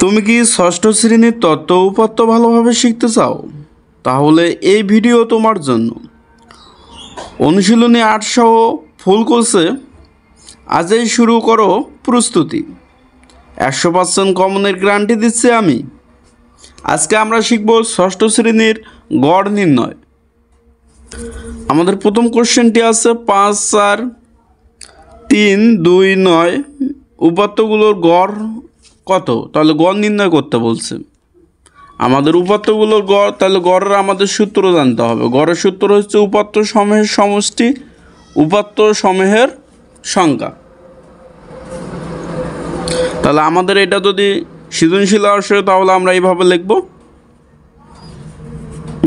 তুমি কি ষষ্ঠ শ্রেণীর তত্ত্ব উপাত্ত ভালোভাবে শিখতে চাও? তাহলে এই ভিডিও তোমার জন্য। অনুশীলনী ৮ সহ ফুল কোর্সে আজই শুরু করো প্রস্তুতি। ১০০% কমনের গ্যারান্টি দিচ্ছি আমি। আজকে আমরা শিখব ষষ্ঠ শ্রেণীর গড় নির্ণয়। আমাদের প্রথম কোশ্চেনটি আছে ৫, ৪, ৩, ২, ৯ উপাত্তগুলোর গড় কত? তাহলে গড় নির্ণয় করতে বলছে। আমাদের উপাত্তগুলোর গড়, তাহলে গড়ের আমাদের সূত্র জানতে হবে। গড়ের সূত্র হচ্ছে উপাত্ত সমূহের সমষ্টি, উপাত্ত সমূহের সংখ্যা। তাহলে আমাদের এটা যদি সৃজনশীল আসে তাহলে আমরা এইভাবে লিখব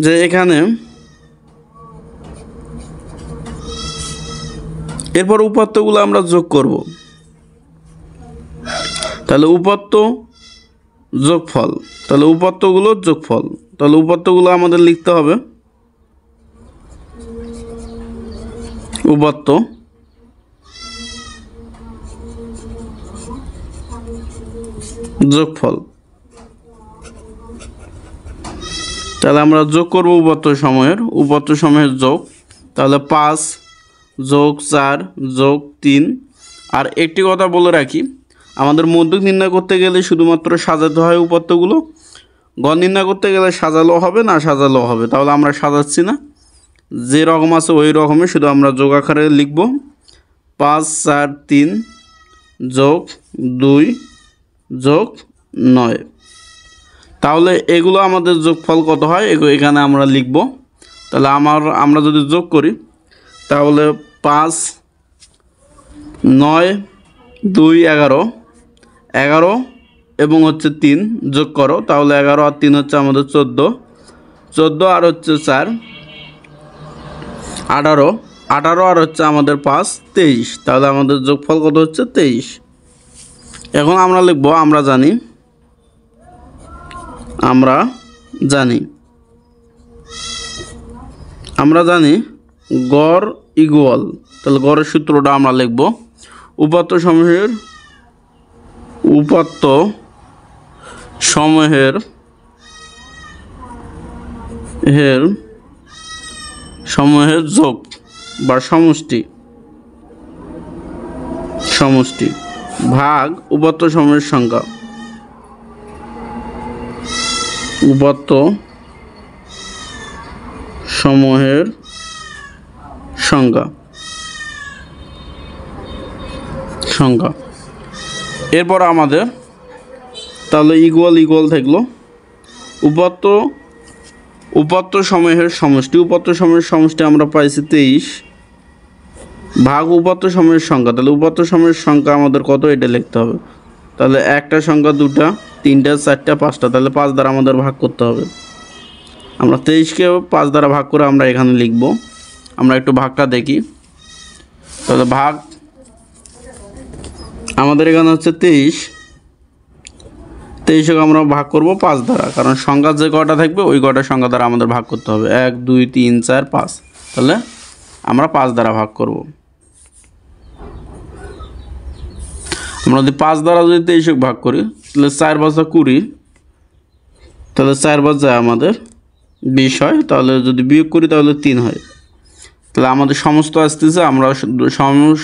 যে এখানে এরপর উপাত্তগুলো আমরা যোগ করব। তাহলে উপাত্ত যোগফল, তাহলে উপাত্তগুলোর যোগফল, তাহলে উপাত্তগুলো আমাদের লিখতে হবে উপাত্ত যোগফল। তাহলে আমরা যোগ করব উপাত্ত সমূহের যোগ। তাহলে ৫ যোগ ৪ যোগ ৩। আর একটি কথা বলে রাখি, আমাদের মধ্যক নির্ণয় করতে গেলে শুধুমাত্র সাজাতে হয় উপাত্তগুলো। গড় নির্ণয় করতে গেলে সাজালো হবে, না সাজালো হবে। তাহলে আমরা সাজাচ্ছি না, যে রকম আছে ওই রকমই শুধু আমরা যোগ আকারে লিখব। ৫, ৪, ৩ যোগ ২ যোগ ৯। তাহলে এগুলো আমাদের যোগফল কত হয় এখানে আমরা লিখব। তাহলে আমরা যদি যোগ করি তাহলে ৫, ৯, ২, ১১, ১১ এবং হচ্ছে ৩ যোগ করো। তাহলে ১১ আর ৩ হচ্ছে আমাদের ১৪, ১৪ আর হচ্ছে ৪ ১৮, ১৮ আর হচ্ছে আমাদের ৫ ২৩। তাহলে আমাদের যোগফল কত হচ্ছে ২৩। এখন আমরা লিখব আমরা জানি গড় ইকুয়াল। তাহলে গড়ের সূত্রটা আমরা লিখব উপাত্ত সমূহের যোগ বা সমষ্টি ভাগ উপাত্ত সমূহের সংখ্যা। উপাত্ত সমূহের সংখ্যা। এরপর আমাদের তাহলে ইকুয়াল থাকলো উপাত্ত সমূহের সমষ্টি আমরা পাইছি ২৩ ভাগ উপাত্ত সমূহের সংখ্যা। তাহলে উপাত্ত সমূহের সংখ্যা আমাদের কত এটা লিখতে হবে। তাহলে একটা সংখ্যা, দুটা, তিনটা, চারটা, পাঁচটা, তাহলে ৫ দ্বারা আমাদের ভাগ করতে হবে। আমরা ২৩কে ৫ দ্বারা ভাগ করে আমরা এখানে লিখব। আমরা একটু ভাগটা দেখি। তাহলে ভাগ আমাদের এখানে হচ্ছে ২৩কে আমরা ভাগ করব ৫ দ্বারা, কারণ সংখ্যা যে কটা থাকবে ওই কটা সংখ্যা দ্বারা আমাদের ভাগ করতে হবে। ১, ২, ৩, ৪, ৫। তাহলে আমরা ৫ দ্বারা ভাগ করব। আমরা যদি ৫ দ্বারা যদি ২৩কে ভাগ করি তাহলে ৪, ৫, ২০। তাহলে ৪, ৫ যায় আমাদের ২০ হয়। তাহলে যদি বিয়োগ করি তাহলে ৩ হয়। তাহলে আমাদের সমস্ত আসতেছে, আমরা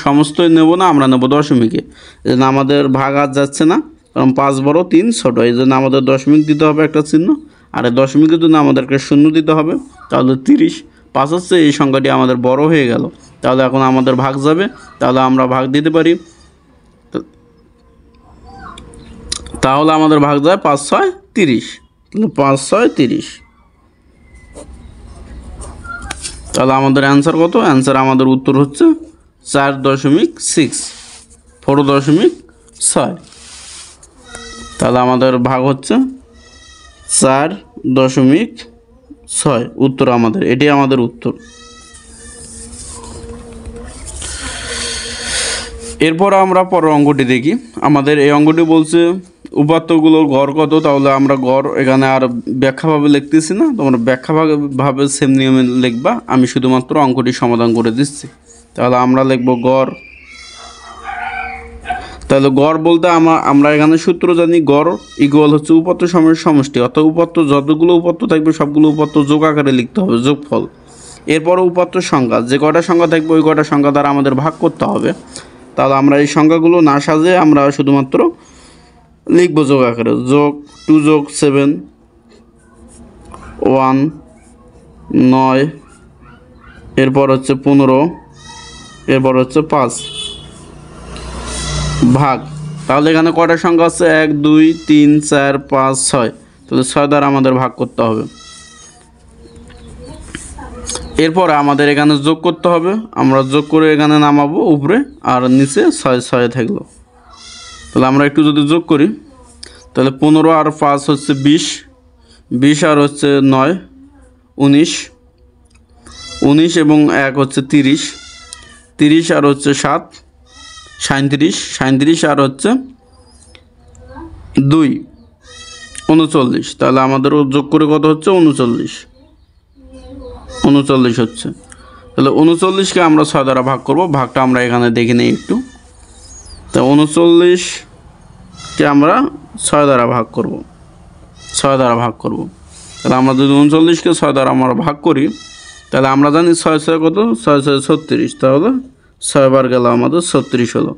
সমস্তই নেব না, আমরা নেব দশমিকে। এই জন্য আমাদের ভাগ আর যাচ্ছে না, কারণ ৫ বড় ৩ ছোটো। এই জন্য আমাদের দশমিক দিতে হবে একটা চিহ্ন, আর দশমিকের জন্য আমাদেরকে ০ দিতে হবে। তাহলে ৩০। ৫ হচ্ছে এই সংখ্যাটি আমাদের বড় হয়ে গেল। তাহলে এখন আমাদের ভাগ যাবে, তাহলে আমরা ভাগ দিতে পারি। তাহলে আমাদের ভাগ যায় ৫, ৬, ৩০। তাহলে ৫, ৬, ৩০। তাহলে আমাদের অ্যান্সার কত? অ্যান্সার আমাদের উত্তর হচ্ছে 4.6। তাহলে আমাদের ভাগ হচ্ছে 4.6 উত্তর আমাদের, এটাই আমাদের উত্তর। এরপর আমরা পরের অঙ্কটি দেখি। আমাদের এই অঙ্কটি বলছে উপাত্তগুলোর গড় কত। তাহলে আমরা গড় এখানে আর ব্যাখ্যাভাবে লিখতেছি না, তোমরা ব্যাখ্যাভাবে সেম নিয়মে লিখবা। আমি শুধুমাত্র অঙ্কটি সমাধান করে দিচ্ছি। তাহলে আমরা লিখব গড় তাহলে গড় বলতে আমরা এখানে সূত্র জানি, গড় ইকুয়াল হচ্ছে উপাত্ত সময়ের সমষ্টি, অর্থাৎ উপাত্ত যতগুলো উপাত্ত থাকবে সবগুলো উপাত্ত যোগ আকারে লিখতে হবে, যোগফল। এরপর উপাত্ত সংখ্যা, যে কয়টা সংখ্যা থাকবে ওই কয়টা সংখ্যা দ্বারা আমাদের ভাগ করতে হবে। তাহলে আমরা এই সংখ্যাগুলো না সাজিয়ে আমরা শুধুমাত্র লিখব যোগ আকারে, যোগ 2 যোগ 7 1 9, এরপর হচ্ছে 15, এরপর হচ্ছে 5 ভাগ। তাহলে এখানে কয়টা সংখ্যা আছে? 1 2 3 4 5 6, তাহলে 6 দ্বারা আমাদের ভাগ করতে হবে। এরপর আমাদের এখানে যোগ করতে হবে, আমরা যোগ করে এখানে নামাবো উপরে, আর নিচে 6 6 থাকলো। তাহলে আমরা একটু যদি যোগ করি, তাহলে 15 আর 5 হচ্ছে 20, 20 আর হচ্ছে 9 19, 19 এবং 1 হচ্ছে 30, 30 আর হচ্ছে 7 37, 37 আর হচ্ছে 2 39। তাহলে আমাদের যোগ করে কত হচ্ছে? 39 হচ্ছে। তাহলে 39কে আমরা 6 দ্বারা ভাগ করব, ভাগটা আমরা এখানে দেখে নিই একটু। তা 39কে আমরা 6 দ্বারা ভাগ করব, 6 দ্বারা ভাগ করব। তাহলে আমরা যদি 39কে 6 দ্বারা আমরা ভাগ করি, তাহলে আমরা জানি 6 6 কত? 6 6 36, তাহলে 6 বার গেল আমাদের 36 হলো।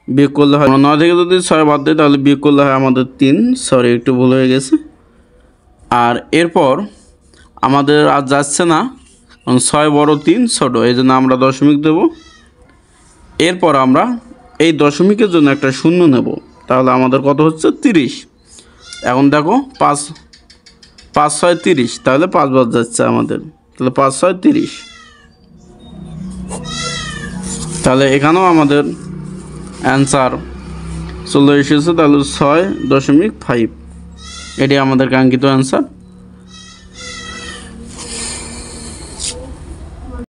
বিয়োগ করলে হয় 9 থেকে যদি 6 বাদ দিই তাহলে বিয়োগ করলে হয় আমাদের 3, সরি একটু ভুল হয়ে গেছে। আর এরপর আমাদের আর যাচ্ছে না, কারণ 6 বড় 3 ছোট, এই জন্য আমরা দশমিক দেব। এরপর আমরা এই দশমিকের জন্য একটা শূন্য নেব, তাহলে আমাদের কত হচ্ছে? 30। এখন দেখো 5 5 6 30, তাহলে 5 বাদ যাচ্ছে আমাদের, তাহলে 5 6 30। তাহলে এখানেও আমাদের অ্যান্সার চলে এসেছে, তাহলে 6.5, এটি আমাদের কাঙ্ক্ষিত অ্যান্সার।